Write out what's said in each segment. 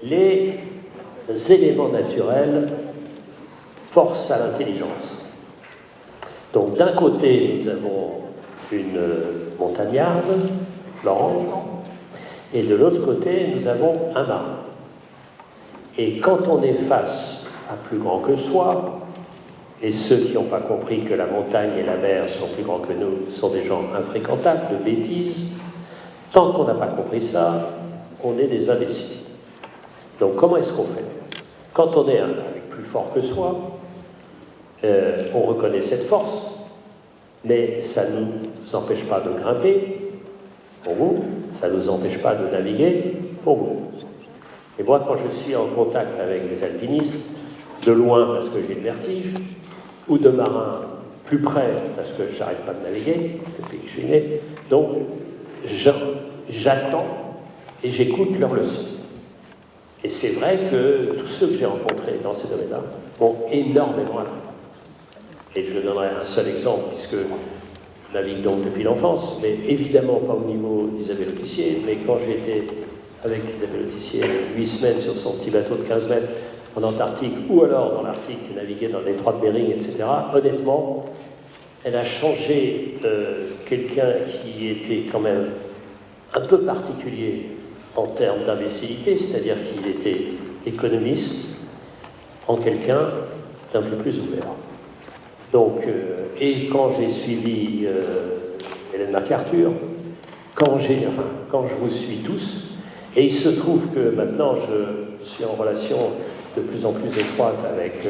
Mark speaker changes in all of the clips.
Speaker 1: les éléments naturels forcent à l'intelligence. Donc d'un côté, nous avons une montagnarde, Florent, et de l'autre côté, nous avons un marin. Et quand on est face à plus grand que soi, et ceux qui n'ont pas compris que la montagne et la mer sont plus grands que nous sont des gens infréquentables, de bêtises, tant qu'on n'a pas compris ça, on est des imbéciles. Donc comment est-ce qu'on fait? Quand on est avec plus fort que soi, on reconnaît cette force, mais ça ne nous empêche pas de grimper, pour vous, ça ne nous empêche pas de naviguer, pour vous. Et moi, quand je suis en contact avec des alpinistes, de loin parce que j'ai le vertige, ou de marins plus près parce que j'arrête pas de naviguer depuis que je suis né, donc j'attends et j'écoute leurs leçons. Et c'est vrai que tous ceux que j'ai rencontrés dans ces domaines-là ont énormément appris. Et je donnerai un seul exemple, puisque je navigue donc depuis l'enfance, mais évidemment pas au niveau d'Isabelle Autissier, mais quand j'étais avec Isabelle Autissier 8 semaines sur son petit bateau de 15 mètres en Antarctique, ou alors dans l'Arctique, naviguer dans le détroit de Bering, etc., honnêtement, elle a changé quelqu'un qui était quand même un peu particulier en termes d'imbécilité, c'est-à-dire qu'il était économiste, en quelqu'un d'un peu plus ouvert. Donc, et quand j'ai suivi Hélène MacArthur, quand je vous suis tous, et il se trouve que maintenant je suis en relation de plus en plus étroite avec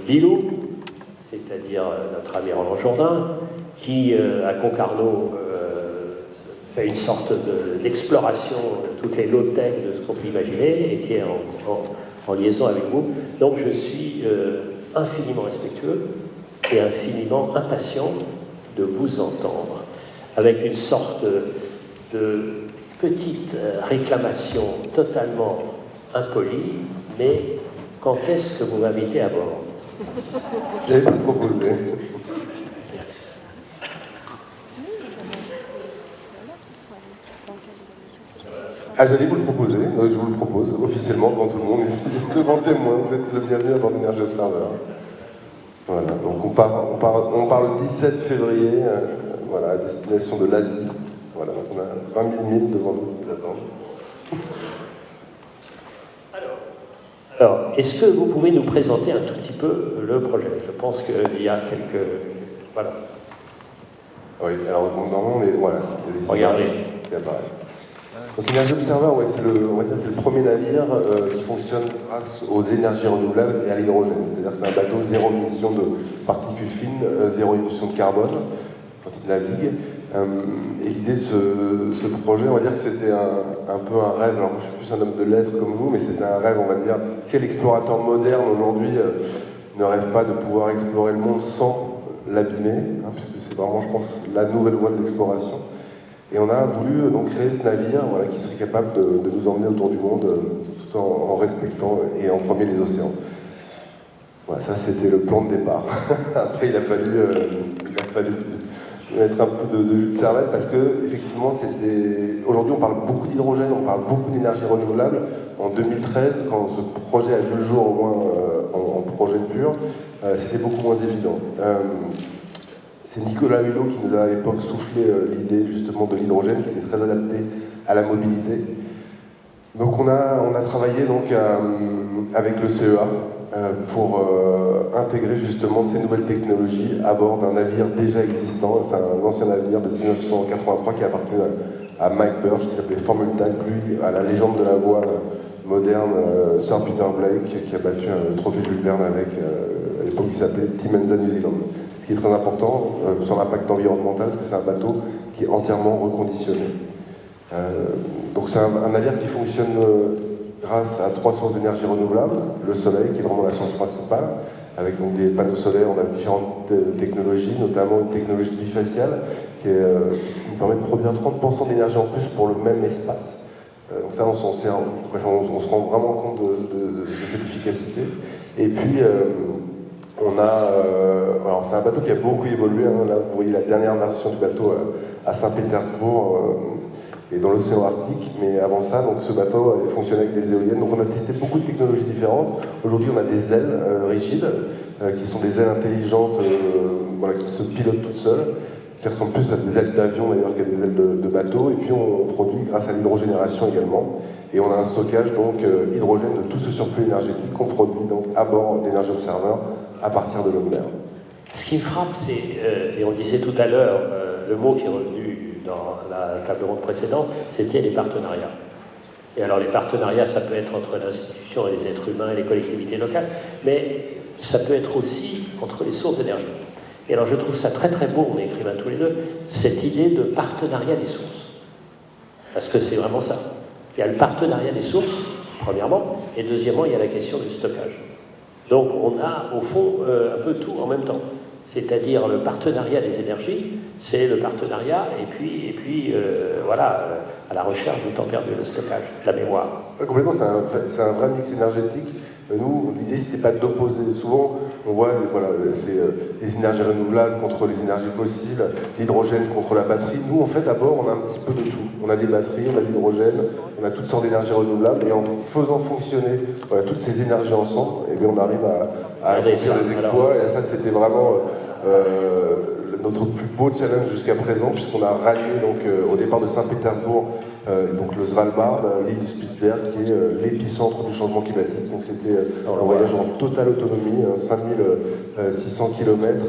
Speaker 1: Lilou, c'est-à-dire notre ami Roland Jourdain, qui à Concarneau fait une sorte d'exploration de toutes les low-tech de ce qu'on peut imaginer et qui est en liaison avec vous. Donc je suis infiniment respectueux et infiniment impatient de vous entendre, avec une sorte de petite réclamation totalement impolie, mais quand est-ce que vous m'invitez à bord?
Speaker 2: J'allais vous le proposer. Ah, j'allais vous le proposer, je vous le propose officiellement devant tout le monde, ici, devant témoin, vous êtes le bienvenu à bord d'Energy Observer. Voilà, donc on part le 17 février, voilà, à destination de l'Asie. Voilà, donc on a 20 000 milles devant nous qui nous attendent.
Speaker 1: Alors, est-ce que vous pouvez nous présenter un tout petit peu le projet? Je pense qu'il y a quelques... Voilà.
Speaker 2: Oui, alors normalement, voilà, il y a des
Speaker 1: Regardez.
Speaker 2: images qui apparaissent. Donc Energy Observer, ouais, on va dire c'est le premier navire qui fonctionne grâce aux énergies renouvelables et à l'hydrogène. C'est-à-dire que c'est un bateau zéro émission de particules fines, zéro émission de carbone quand il navigue. Et l'idée de ce projet, on va dire que c'était un peu un rêve. Alors moi je suis plus un homme de lettres comme vous, mais c'était un rêve, on va dire. Quel explorateur moderne aujourd'hui ne rêve pas de pouvoir explorer le monde sans l'abîmer, puisque c'est vraiment, je pense, la nouvelle voie de l'exploration. Et on a voulu donc créer ce navire, voilà, qui serait capable de nous emmener autour du monde tout en respectant et en premier les océans. Voilà, ça c'était le plan de départ. Après il a fallu mettre un peu de jus de cervelle parce que effectivement aujourd'hui on parle beaucoup d'hydrogène, on parle beaucoup d'énergie renouvelable. En 2013, quand ce projet a vu le jour au moins en projet pur, c'était beaucoup moins évident. C'est Nicolas Hulot qui nous a à l'époque soufflé l'idée justement de l'hydrogène qui était très adapté à la mobilité. Donc on a travaillé donc avec le CEA pour intégrer justement ces nouvelles technologies à bord d'un navire déjà existant. C'est un ancien navire de 1983 qui appartenait à Mike Birch qui s'appelait Formule-Tag, lui à la légende de la voile moderne Sir Peter Blake qui a battu le trophée Jules Verne avec à l'époque il s'appelait Timenza New Zealand. Ce qui est très important sur l'impact environnemental, parce que c'est un bateau qui est entièrement reconditionné. Donc c'est un navire qui fonctionne grâce à 3 sources d'énergie renouvelables. Le soleil, qui est vraiment la source principale, avec donc des panneaux solaires, on a différentes technologies, notamment une technologie bifaciale qui nous permet de produire 30% d'énergie en plus pour le même espace. Donc ça, on se rend vraiment compte de cette efficacité. Et puis, alors c'est un bateau qui a beaucoup évolué, hein. Là vous voyez la dernière version du bateau à Saint-Pétersbourg, et dans l'océan Arctique. Mais avant ça, donc, ce bateau fonctionnait avec des éoliennes. Donc on a testé beaucoup de technologies différentes. Aujourd'hui, on a des ailes rigides, qui sont des ailes intelligentes voilà, qui se pilotent toutes seules, qui ressemblent plus à des ailes d'avion d'ailleurs qu'à des ailes de bateau. Et puis on produit grâce à l'hydrogénération également. Et on a un stockage donc hydrogène de tout ce surplus énergétique qu'on produit donc à bord d'Energy Observer à partir de l'eau de mer.
Speaker 1: Ce qui me frappe, c'est, et on le disait tout à l'heure, le mot qui est revenu dans la table ronde précédente, c'était les partenariats. Et alors les partenariats, ça peut être entre l'institution et les êtres humains et les collectivités locales, mais ça peut être aussi entre les sources d'énergie. Et alors je trouve ça très très beau, on est écrivains tous les deux, cette idée de partenariat des sources. Parce que c'est vraiment ça. Il y a le partenariat des sources, premièrement, et deuxièmement, il y a la question du stockage. Donc on a au fond un peu tout en même temps. C'est-à-dire le partenariat des énergies, c'est le partenariat, et puis voilà, à la recherche du temps perdu, le stockage, la mémoire.
Speaker 2: Ouais, complètement, c'est un vrai mix énergétique. Nous, l'idée, c'était pas d'opposer. Souvent, on voit voilà, les énergies renouvelables contre les énergies fossiles, l'hydrogène contre la batterie. Nous, en fait, à bord, on a un petit peu de tout. On a des batteries, on a de l'hydrogène, on a toutes sortes d'énergies renouvelables, et en faisant fonctionner voilà, toutes ces énergies ensemble, eh bien, on arrive à accomplir des exploits. Et ça, c'était vraiment notre plus beau challenge jusqu'à présent, puisqu'on a rallié donc, au départ de Saint-Pétersbourg donc le Svalbard, l'île du Spitzberg, qui est l'épicentre du changement climatique. Donc c'était un voyage en totale autonomie, 5600 km,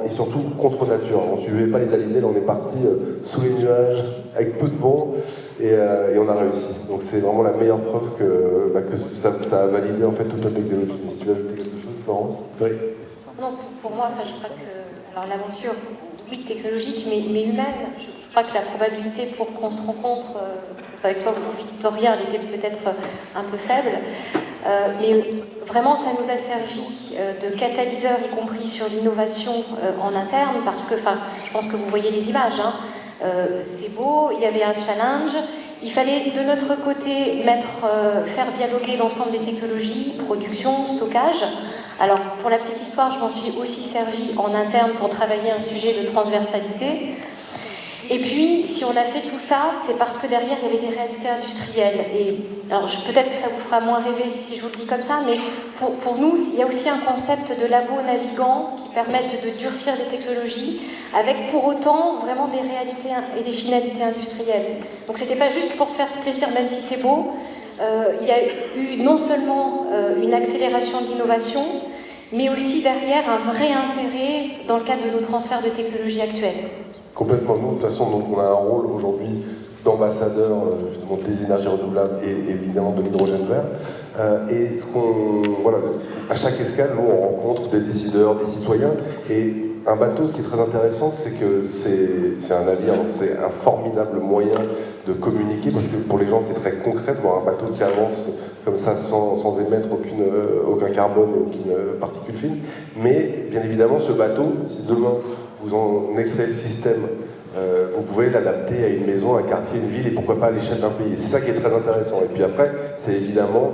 Speaker 2: et surtout contre nature. On ne suivait pas les alizés, là on est parti sous les nuages, avec peu de vent, et on a réussi. Donc c'est vraiment la meilleure preuve que ça a validé en fait toute notre technologie. Si tu veux ajouter quelque chose, Florence?
Speaker 1: Oui.
Speaker 3: Non, pour moi, je crois que alors l'aventure, oui, technologique, mais humaine, je crois que la probabilité pour qu'on se rencontre, avec toi ou Victoria, elle était peut-être un peu faible, mais vraiment, ça nous a servi de catalyseur, y compris sur l'innovation en interne, parce que, je pense que vous voyez les images, hein, c'est beau, il y avait un challenge. Il fallait de notre côté faire dialoguer l'ensemble des technologies, production, stockage. Alors pour la petite histoire, je m'en suis aussi servi en interne pour travailler un sujet de transversalité. Et puis, si on a fait tout ça, c'est parce que derrière, il y avait des réalités industrielles. Et alors, peut-être que ça vous fera moins rêver si je vous le dis comme ça, mais pour nous, il y a aussi un concept de labo navigant qui permettent de durcir les technologies, avec pour autant vraiment des réalités et des finalités industrielles. Donc, c'était pas juste pour se faire plaisir, même si c'est beau. Il y a eu non seulement une accélération de l'innovation, mais aussi derrière un vrai intérêt dans le cadre de nos transferts de technologies actuelles.
Speaker 2: Complètement. Nous, de toute façon, donc, on a un rôle aujourd'hui d'ambassadeur justement des énergies renouvelables et évidemment de l'hydrogène vert. Et voilà, à chaque escale, nous, on rencontre des décideurs, des citoyens. Et un bateau, ce qui est très intéressant, c'est que c'est un navire, donc c'est un formidable moyen de communiquer, parce que pour les gens, c'est très concret de voir un bateau qui avance comme ça sans émettre aucun carbone et aucune particule fine. Mais bien évidemment, ce bateau, si demain vous en extraire le système, vous pouvez l'adapter à une maison, un quartier, une ville, et pourquoi pas à l'échelle d'un pays. C'est ça qui est très intéressant. Et puis après, c'est évidemment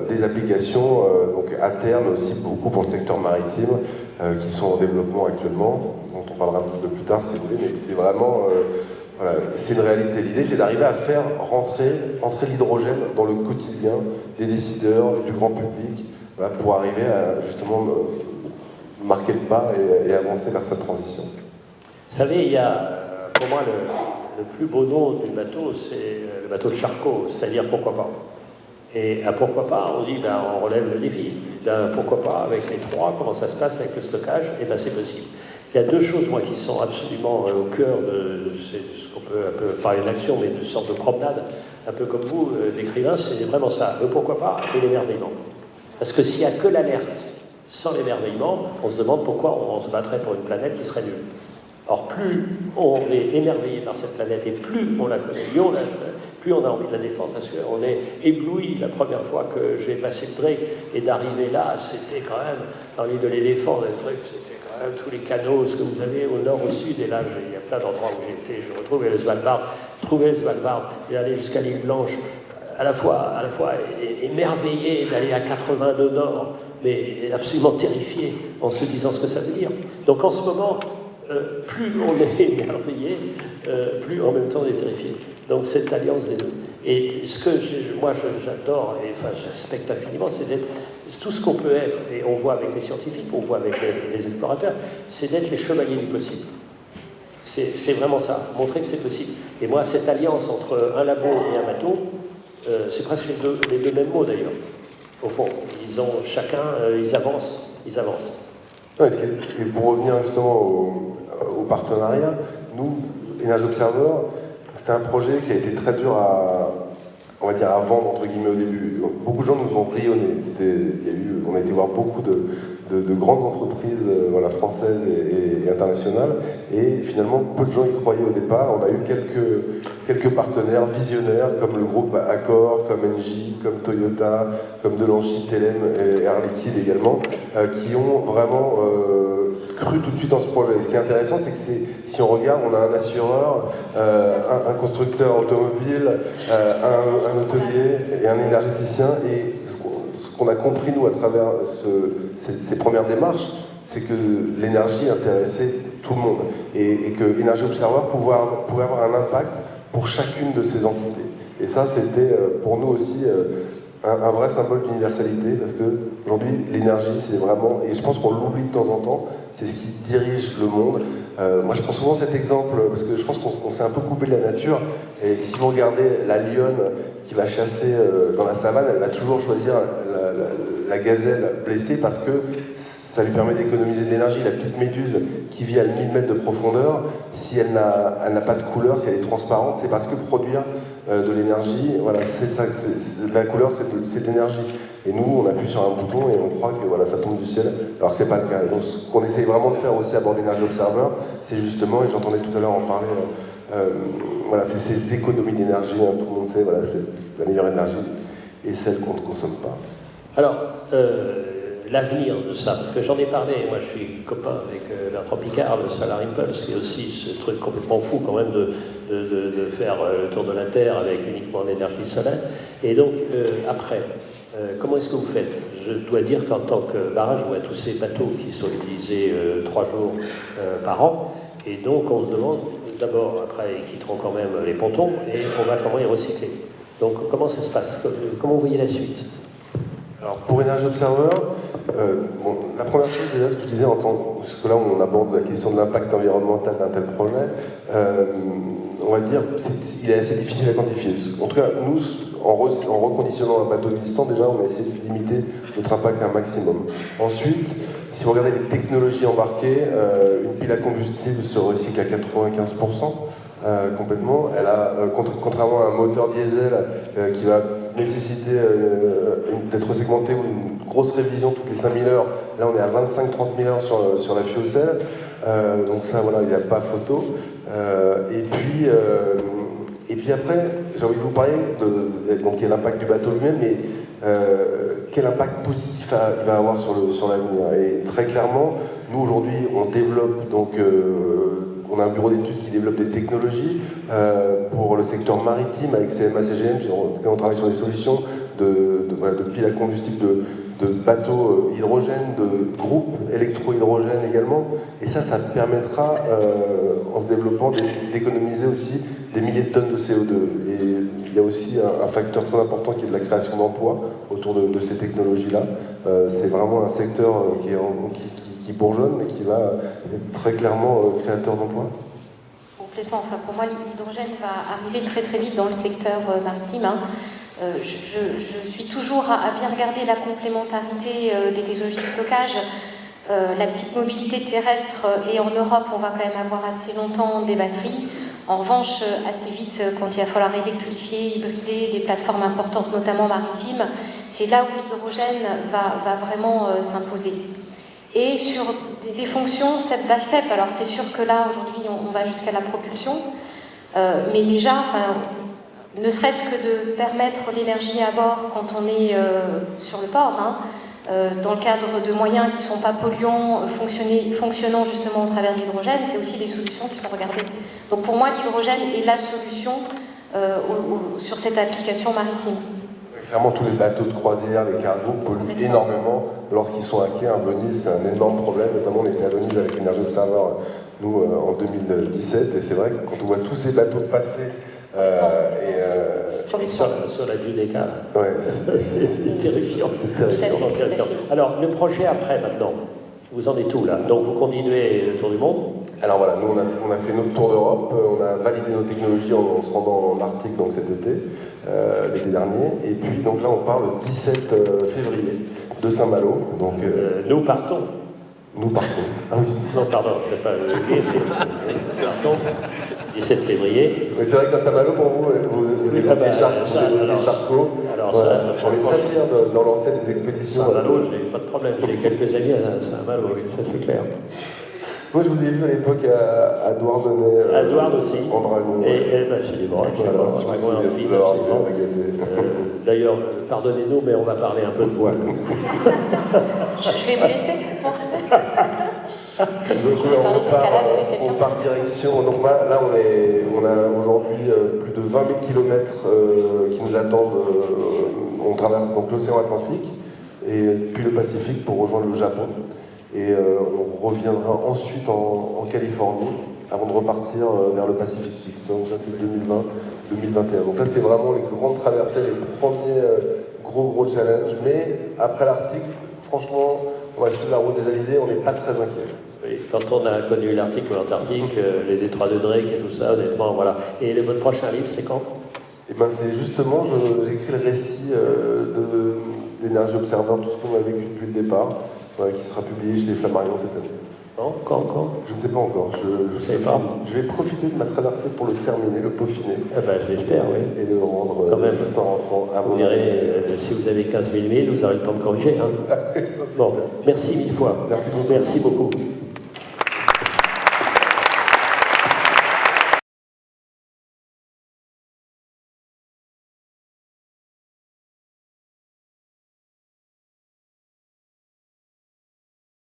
Speaker 2: des applications, donc à terme aussi beaucoup pour le secteur maritime, qui sont en développement actuellement, dont on parlera un petit peu plus tard si vous voulez, mais c'est vraiment, voilà, c'est une réalité. L'idée, c'est d'arriver à faire entrer l'hydrogène dans le quotidien des décideurs, du grand public, voilà, pour arriver à justement marquer le pas et avancer vers cette transition.
Speaker 1: Vous savez, il y a, pour moi, le plus beau nom du bateau, c'est le bateau de Charcot, c'est-à-dire pourquoi pas. Et à pourquoi pas, on dit, on relève le défi. Pourquoi pas, avec les trois, comment ça se passe avec le stockage? Et c'est possible. Il y a deux choses, moi, qui sont absolument au cœur de ce qu'on peut un peu parler d'action, mais de sorte de promenade, un peu comme vous, l'écrivain, c'est vraiment ça, le pourquoi pas et l'émerveillement. Parce que s'il n'y a que l'alerte, sans l'émerveillement, on se demande pourquoi on se battrait pour une planète qui serait nulle. Or, plus on est émerveillé par cette planète et plus on la connaît, plus on a envie de la défendre, parce qu'on est ébloui. La première fois que j'ai passé le break et d'arriver là, c'était quand même, dans l'île de l'éléphant, c'était quand même tous les canaux, ce que vous avez au nord, au sud, et là, il y a plein d'endroits où j'ai été, je retrouvais le Svalbard, et aller jusqu'à l'île Blanche, à la fois émerveillé d'aller à 82 nord, mais absolument terrifié en se disant ce que ça veut dire. Donc en ce moment, plus on est émerveillé, plus en même temps on est terrifié. Donc cette alliance des deux. Et ce que moi j'adore, et enfin je respecte infiniment, c'est d'être tout ce qu'on peut être, et on voit avec les scientifiques, on voit avec les explorateurs, c'est d'être les chevaliers du possible. C'est vraiment ça, montrer que c'est possible. Et moi, cette alliance entre un labo et un bateau, c'est presque les deux mêmes mots d'ailleurs. Au fond, ils ont chacun, ils avancent.
Speaker 2: Ouais, et pour revenir justement au partenariat, nous, Energy Observer, c'était un projet qui a été très dur on va dire, à vendre, entre guillemets, au début. Beaucoup de gens nous ont rayonnés. On a été voir beaucoup de grandes entreprises voilà, françaises et internationales, et finalement, peu de gens y croyaient au départ. On a eu quelques partenaires visionnaires, comme le groupe Accor, comme Engie, comme Toyota, comme Delancy, Telem et Air Liquide également, qui ont vraiment cru tout de suite dans ce projet. Et ce qui est intéressant, c'est que si on regarde, on a un assureur, un constructeur automobile, un hôtelier et un énergéticien, et ce qu'on a compris, nous, à travers ces premières démarches, c'est que l'énergie intéressait tout le monde, et que Energy Observer pouvait avoir un impact pour chacune de ces entités. Et ça, c'était pour nous aussi un vrai symbole d'universalité, parce que aujourd'hui l'énergie, c'est vraiment, et je pense qu'on l'oublie de temps en temps, c'est ce qui dirige le monde. Moi je prends souvent cet exemple, parce que je pense qu'on s'est un peu coupé de la nature, et si vous regardez la lionne qui va chasser dans la savane, elle va toujours choisir la gazelle blessée, parce que ça lui permet d'économiser de l'énergie. La petite méduse qui vit à 1000 mètres de profondeur, si elle n'a pas de couleur, si elle est transparente, c'est parce que produire de l'énergie, voilà, c'est ça, la couleur, c'est de l'énergie. Et nous, on appuie sur un bouton et on croit que voilà, ça tombe du ciel, alors que c'est pas le cas. Et donc, ce qu'on essaye vraiment de faire aussi à bord d'Energy Observer, c'est justement, et j'entendais tout à l'heure en parler, voilà, c'est ces économies d'énergie, hein, tout le monde sait, voilà, c'est la meilleure énergie et celle qu'on ne consomme pas.
Speaker 1: Alors, l'avenir de ça, parce que j'en ai parlé, moi je suis copain avec Bertrand Piccard, le Solar Impulse, qui est aussi ce truc complètement fou quand même de faire le tour de la Terre avec uniquement l'énergie solaire. Et donc, après, comment est-ce que vous faites? Je dois dire qu'en tant que barrage, on a tous ces bateaux qui sont utilisés 3 jours par an, et donc on se demande, d'abord, après, ils quitteront quand même les pontons, et on va comment les recycler. Donc comment ça se passe? Comment vous voyez la suite?
Speaker 2: Alors pour Energy Observer, bon, la première chose déjà, ce que je disais, parce que là on aborde la question de l'impact environnemental d'un tel projet, on va dire il est assez difficile à quantifier. En tout cas, nous, en reconditionnant un bateau existant, déjà on a essayé de limiter notre impact à un maximum. Ensuite, si vous regardez les technologies embarquées, une pile à combustible se recycle à 95%. Complètement. Elle a, contrairement à un moteur diesel qui va nécessiter d'être segmenté ou une grosse révision toutes les 5000 heures, là on est à 25-30 000 heures sur la fuel cell, donc ça voilà, il n'y a pas photo. Et puis après, j'ai envie de vous parler donc il y a l'impact du bateau lui-même, mais quel impact positif il va avoir sur l'avenir. Et très clairement, nous aujourd'hui on développe donc on a un bureau d'études qui développe des technologies pour le secteur maritime avec CMA CGM. En tout cas, on travaille sur des solutions de piles à combustible, de bateaux hydrogène, de groupes électro-hydrogène également. Et ça permettra, en se développant, d'économiser aussi des milliers de tonnes de CO2. Et il y a aussi un facteur très important qui est de la création d'emplois autour de ces technologies-là. C'est vraiment un secteur qui bourgeonne et qui va être très clairement créateur d'emplois.
Speaker 3: Complètement. Enfin, pour moi, l'hydrogène va arriver très très vite dans le secteur maritime. Hein. Je suis toujours à bien regarder la complémentarité des technologies de stockage. La petite mobilité terrestre, et en Europe, on va quand même avoir assez longtemps des batteries. En revanche, assez vite, quand il va falloir électrifier, hybrider des plateformes importantes, notamment maritimes, c'est là où l'hydrogène va vraiment s'imposer. Et sur des fonctions step by step, alors c'est sûr que là, aujourd'hui, on va jusqu'à la propulsion, mais déjà, enfin, ne serait-ce que de permettre l'énergie à bord quand on est sur le port, hein, dans le cadre de moyens qui ne sont pas polluants, fonctionnant justement au travers de l'hydrogène, c'est aussi des solutions qui sont regardées. Donc pour moi, l'hydrogène est la solution sur cette application maritime.
Speaker 2: Clairement, tous les bateaux de croisière, les cargos polluent énormément lorsqu'ils sont à quai. À Venise, c'est un énorme problème. Notamment, on était à Venise avec Energy Observer nous, en 2017. Et c'est vrai que quand on voit tous ces bateaux passer,
Speaker 1: sur la Giudecca,
Speaker 2: ouais,
Speaker 1: c'est terrifiant.
Speaker 2: C'est
Speaker 3: Tout à
Speaker 2: terrifiant.
Speaker 3: fait, tout à fait.
Speaker 1: Alors, le projet après, maintenant, vous en êtes où là? Donc, vous continuez le tour du monde?
Speaker 2: Alors voilà, nous on a fait notre tour d'Europe, on a validé nos technologies en se rendant en Arctique donc cet été, l'été dernier. Et puis donc là on part le 17 février de Saint-Malo. Donc
Speaker 1: Nous partons.
Speaker 2: nous partons. Ah oui.
Speaker 1: Non, pardon, je ne vais pas oublier, mais partons. 17 février.
Speaker 2: Mais c'est vrai que dans Saint-Malo, pour vous, vous évoquez Charcot.
Speaker 1: Alors,
Speaker 2: Voilà.
Speaker 1: ça,
Speaker 2: On est très fiers d'en lancer des expéditions.
Speaker 1: Saint-Malo, j'ai pas de problème. J'ai quelques amis à Saint-Malo, ça c'est clair.
Speaker 2: Moi, je vous ai vu à l'époque à Douarnenez.
Speaker 1: À Douarnenez aussi.
Speaker 2: En dragon.
Speaker 1: Et ben, c'est des broches.
Speaker 2: Voilà, je me
Speaker 1: Dragon
Speaker 2: souviens
Speaker 1: amphibie,
Speaker 2: de l'avoir
Speaker 1: absolument.
Speaker 2: regardé.
Speaker 1: D'ailleurs, pardonnez-nous, mais on va parler un peu de voile.
Speaker 3: Je vais vous laisser.
Speaker 2: Donc,
Speaker 3: Je vais parler d'escalade avec quelqu'un.
Speaker 2: on part direction. Donc là, on a aujourd'hui plus de 20 000 km qui nous attendent. On traverse donc l'océan Atlantique et puis le Pacifique pour rejoindre le Japon. Et on reviendra ensuite en Californie avant de repartir vers le Pacifique Sud. Donc ça, c'est 2020-2021. Donc là, c'est vraiment les grandes traversées, les premiers gros challenges. Mais après l'Arctique, franchement, on va suivre la route des Alizés, on n'est pas très inquiet.
Speaker 1: Oui, quand on a connu l'Arctique ou l'Antarctique, les détroits de Drake et tout ça, honnêtement, voilà. Et votre prochain livre, c'est quand?
Speaker 2: Et ben c'est justement, j'écris le récit d'Energy Observer, tout ce qu'on a vécu depuis le départ, qui sera publié chez Flammarion cette année.
Speaker 1: Non, quand?
Speaker 2: Je ne sais pas encore. Je vais profiter de ma traversée pour le terminer, le peaufiner.
Speaker 1: Eh ben, j'espère, oui.
Speaker 2: Et de le rendre
Speaker 1: Quand même.
Speaker 2: juste en rentrant à
Speaker 1: Vous
Speaker 2: mon
Speaker 1: direz, si vous avez 15 000 milles, vous aurez le temps de corriger. Hein.
Speaker 2: Ça, c'est
Speaker 1: Bon,
Speaker 2: clair.
Speaker 1: merci mille fois.
Speaker 2: Merci beaucoup.
Speaker 1: Merci beaucoup.